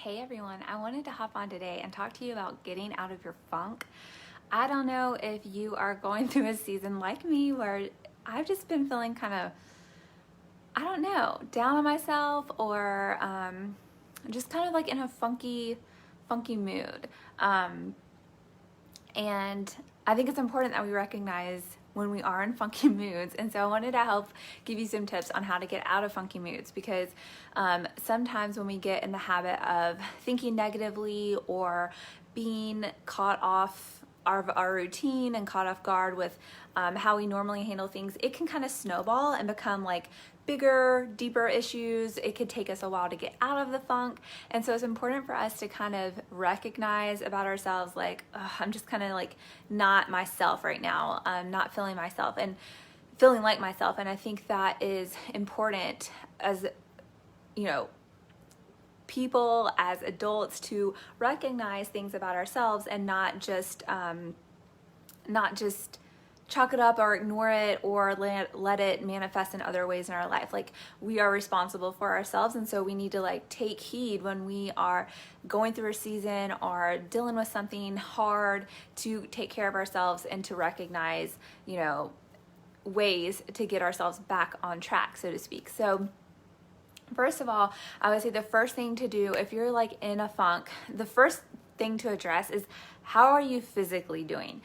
Hey everyone, I wanted to hop on today and talk to you about getting out of your funk. I don't know if you are going through a season like me where I've just been feeling kind of, I don't know, down on myself or just kind of like in a funky mood. And I think it's important that we recognize when we are in funky moods. And so I wanted to help give you some tips on how to get out of funky moods, because sometimes when we get in the habit of thinking negatively or being caught off our routine and caught off guard with how we normally handle things, it can kind of snowball and become like bigger, deeper issues. It could take us a while to get out of the funk. And so it's important for us to kind of recognize about ourselves, like, I'm just kind of like not myself right now. I'm not feeling myself and feeling like myself. And I think that is important as, you know, people, as adults, to recognize things about ourselves and not just chalk it up or ignore it or let it manifest in other ways in our life. Like, we are responsible for ourselves, and so we need to like take heed when we are going through a season or dealing with something hard, to take care of ourselves and to recognize, you know, ways to get ourselves back on track, so to speak. So first of all, I would say the first thing to do if you're like in a funk, the first thing to address is, how are you physically doing?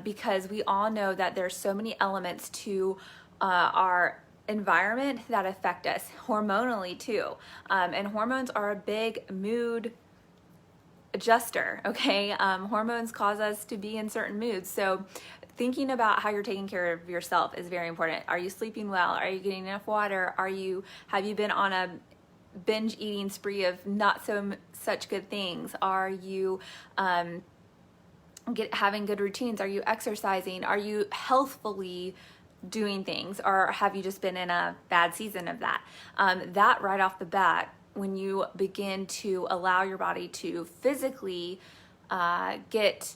Because we all know that there's so many elements to our environment that affect us hormonally too. And hormones are a big mood adjuster, okay? Hormones cause us to be in certain moods. So thinking about how you're taking care of yourself is very important. Are you sleeping well? Are you getting enough water? Have you been on a binge eating spree of not such good things? Are you having good routines? Are you exercising? Are you healthfully doing things? Or have you just been in a bad season of that? That right off the bat, when you begin to allow your body to physically get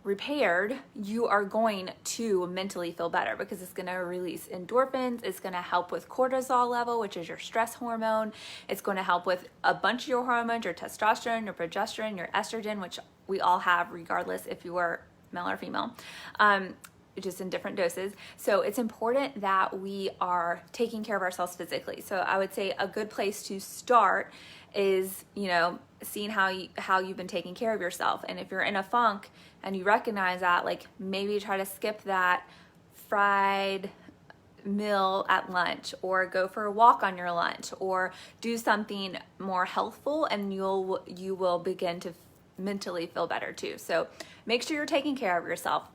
repaired, you are going to mentally feel better, because it's going to release endorphins. It's going to help with cortisol level, which is your stress hormone. It's going to help with a bunch of your hormones, your testosterone, your progesterone, your estrogen, which we all have regardless if you are male or female, just in different doses. So it's important that we are taking care of ourselves physically. So I would say a good place to start is, you know, seeing how you've been taking care of yourself. And if you're in a funk and you recognize that, like, maybe try to skip that fried meal at lunch, or go for a walk on your lunch, or do something more healthful, and you will begin to mentally feel better too. So make sure you're taking care of yourself.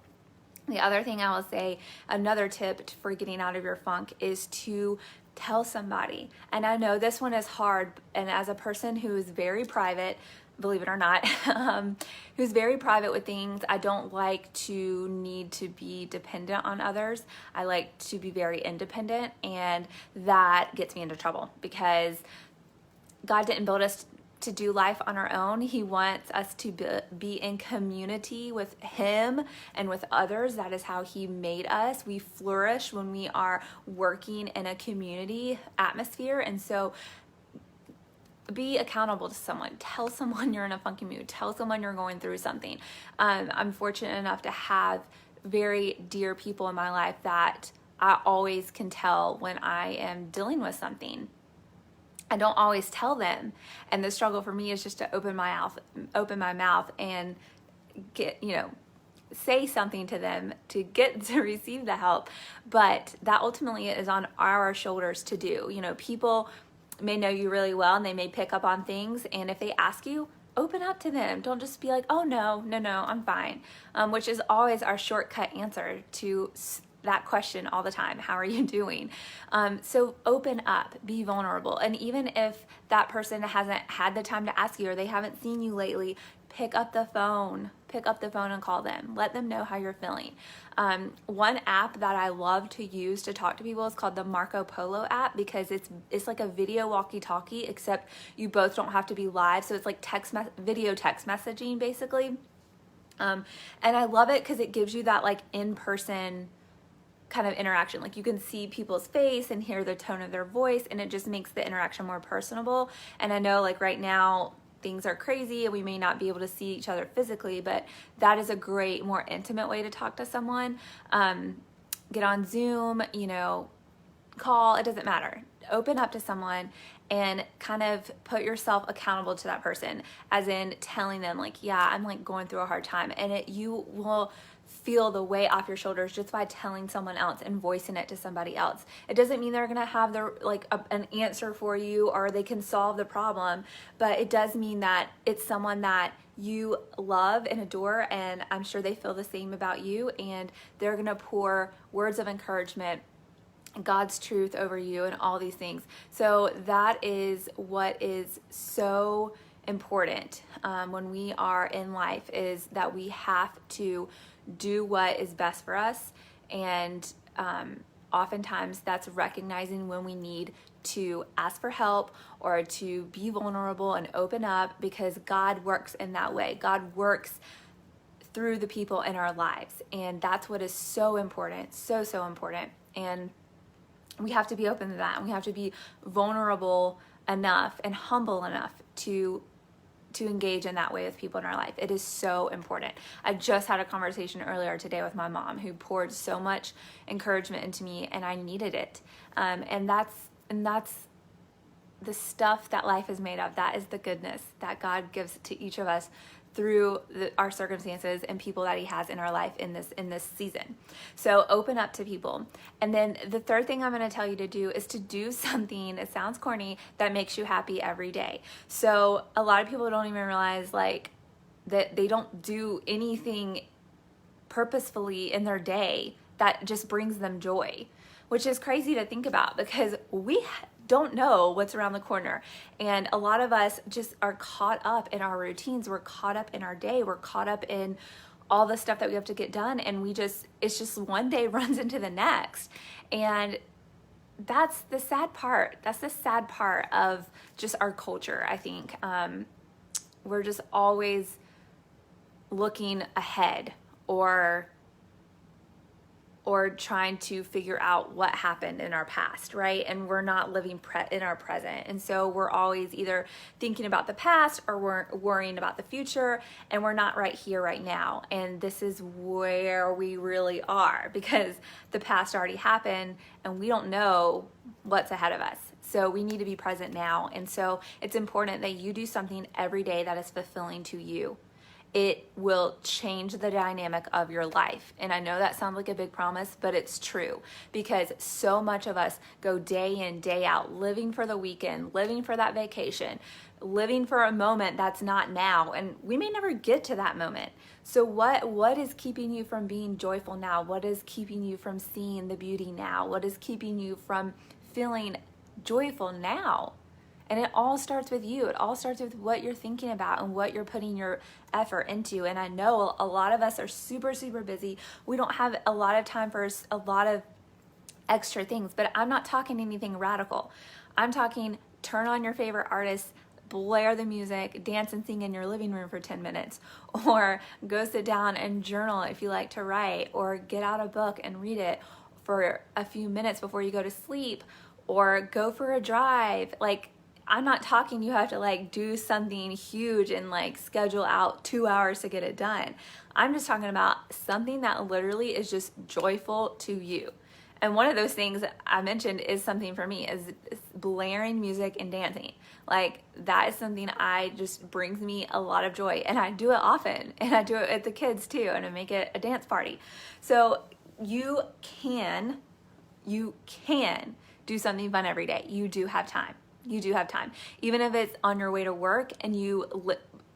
The other thing I will say, another tip for getting out of your funk, is to tell somebody. And I know this one is hard, and as a person who is very private, believe it or not, who's very private with things, I don't like to need to be dependent on others. I like to be very independent, and that gets me into trouble, because God didn't build us to do life on our own. He wants us to be in community with Him and with others. That is how He made us. We flourish when we are working in a community atmosphere. And so be accountable to someone. Tell someone you're in a funky mood. Tell someone you're going through something. I'm fortunate enough to have very dear people in my life that I always can tell when I am dealing with something. I don't always tell them, and the struggle for me is just to open my mouth and get, you know, say something to them to get to receive the help. But that ultimately is on our shoulders to do. You know, people may know you really well, and they may pick up on things, and if they ask you, open up to them. Don't just be like, oh no, I'm fine, which is always our shortcut answer to that question all the time. How are you doing? So open up, be vulnerable. And even if that person hasn't had the time to ask you, or they haven't seen you lately, pick up the phone and call them. Let them know how you're feeling. One app that I love to use to talk to people is called the Marco Polo app, because it's like a video walkie-talkie, except you both don't have to be live. So it's like video text messaging basically. And I love it because it gives you that like in-person kind of interaction. Like you can see people's face and hear the tone of their voice, and it just makes the interaction more personable. And I know like right now things are crazy and we may not be able to see each other physically, but that is a great, more intimate way to talk to someone. Get on Zoom, call, it doesn't matter. Open up to someone and kind of put yourself accountable to that person, as in telling them like, yeah, I'm like going through a hard time, and you will feel the weight off your shoulders just by telling someone else and voicing it to somebody else. It doesn't mean they're gonna have an answer for you or they can solve the problem, but it does mean that it's someone that you love and adore, and I'm sure they feel the same about you, and they're gonna pour words of encouragement, God's truth over you, and all these things. So that is what is so important when we are in life, is that we have to do what is best for us. And oftentimes that's recognizing when we need to ask for help or to be vulnerable and open up, because God works in that way. God works through the people in our lives, and that's what is so important, so important. And we have to be open to that, and we have to be vulnerable enough and humble enough to engage in that way with people in our life. It is so important. I just had a conversation earlier today with my mom, who poured so much encouragement into me, and I needed it. And that's the stuff that life is made of. That is the goodness that God gives to each of us through our circumstances and people that he has in our life in this season. So open up to people. And then the third thing I'm going to tell you to do is to do something, it sounds corny, that makes you happy every day. So a lot of people don't even realize like that they don't do anything purposefully in their day that just brings them joy, which is crazy to think about, because we don't know what's around the corner. And a lot of us just are caught up in our routines. We're caught up in our day. We're caught up in all the stuff that we have to get done. And it's just one day runs into the next. And that's the sad part. That's the sad part of just our culture, I think. We're just always looking ahead or trying to figure out what happened in our past, right? And we're not living in our present. And so we're always either thinking about the past or we're worrying about the future, and we're not right here, right now. And this is where we really are, because the past already happened and we don't know what's ahead of us. So we need to be present now. And so it's important that you do something every day that is fulfilling to you. It will change the dynamic of your life. And I know that sounds like a big promise, but it's true, because so much of us go day in, day out, living for the weekend, living for that vacation, living for a moment that's not now, and we may never get to that moment. So what is keeping you from being joyful now? What is keeping you from seeing the beauty now? What is keeping you from feeling joyful now? And it all starts with you. It all starts with what you're thinking about and what you're putting your effort into. And I know a lot of us are super, super busy. We don't have a lot of time for a lot of extra things, but I'm not talking anything radical. I'm talking turn on your favorite artist, blare the music, dance and sing in your living room for 10 minutes, or go sit down and journal if you like to write, or get out a book and read it for a few minutes before you go to sleep, or go for a drive. Like, I'm not talking you have to like do something huge and like schedule out 2 hours to get it done. I'm just talking about something that literally is just joyful to you. And one of those things I mentioned is something for me is blaring music and dancing. Like, that is something just brings me a lot of joy, and I do it often, and I do it with the kids too, and I make it a dance party. So you can do something fun every day. You do have time. You do have time. Even if it's on your way to work and you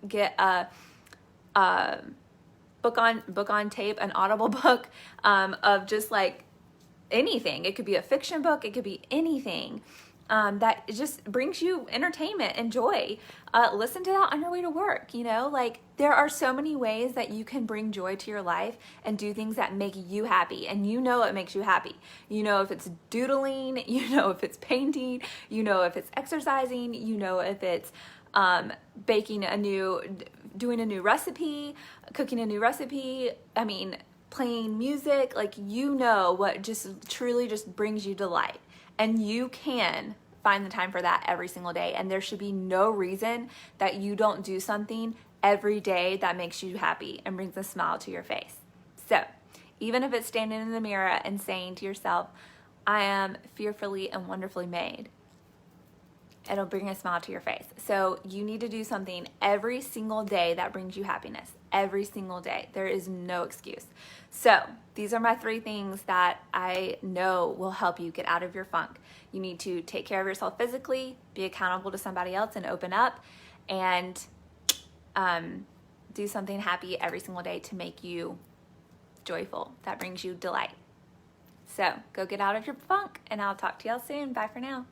get a book on tape, an Audible book of just like anything. It could be a fiction book. It could be anything that just brings you entertainment and joy. Listen to that on your way to work. Like, there are so many ways that you can bring joy to your life and do things that make you happy. And it makes you happy. If it's doodling, if it's painting, if it's exercising, if it's doing a new recipe, cooking a new recipe. I mean, playing music, like you know what just truly just brings you delight. And you can find the time for that every single day. And there should be no reason that you don't do something every day that makes you happy and brings a smile to your face. So even if it's standing in the mirror and saying to yourself, I am fearfully and wonderfully made, it'll bring a smile to your face. So you need to do something every single day that brings you happiness. Every single day. There is no excuse. So these are my 3 things that I know will help you get out of your funk. You need to take care of yourself physically, be accountable to somebody else and open up, and do something happy every single day to make you joyful. That brings you delight. So go get out of your funk, and I'll talk to y'all soon. Bye for now.